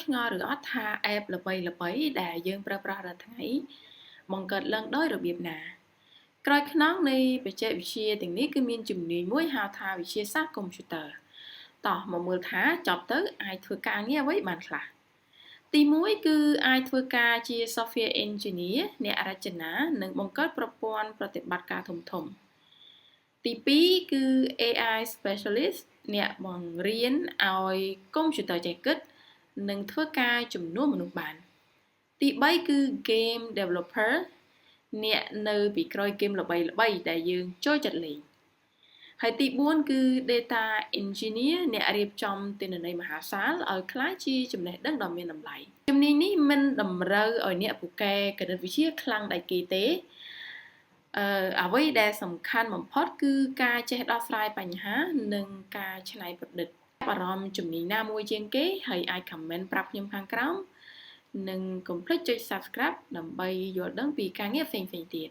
ឆ្ងល់ឬអត់ថា app ល្បីៗដែលយើងប្រើប្រាស់រាល់ថ្ងៃបង្កើតឡើងដោយរបៀបណាក្រោយខ្នងនៃបច្ចេកវិទ្យាទាំងនេះគឺមានជំនាញមួយហៅថាវិទ្យាសាស្ត្រកុំព្យូទ័រតោះមកមើលថាចប់ទៅអាចធ្វើការងារអ្វីបានខ្លះទី1គឺអាចធ្វើការជា software engineer អ្នករចនានិងបង្កើតប្រព័ន្ធប្រតិបត្តិការធំៗទី2គឺ AI specialist អ្នកបង្រៀនឲ្យកុំព្យូទ័រចេះគិតនិងធ្វើការជំនួសមនុស្សបានទី3គឺ game developer អ្នកនៅពីក្រោយហ្គេមល្បីៗដែលយើងចូលចិត្តលេងហើយទី4គឺ data engineer អ្នករៀបចំទិន្នន័យមហាសាលឲ្យក្លាយជាចំណេះដឹងដ៏មានតម្លៃជំនាញនេះមិនតម្រូវឲ្យអ្នកពូកែគណិតវិទ្យាខ្លាំងដូចគេទេអ្វីដែលសំខាន់បំផុតគឺការចេះដោះស្រាយបញ្ហានិងការច្នៃប្រឌិតអារម្មណ៍ជំនាញណាមួយជាងគេហើយអាច comment ប្រាប់ខ្ញុំខាងក្រោមនិងកុំភ្លេចចុច subscribe ដើម្បីយល់ដឹងពីការងារផ្សេងៗទៀត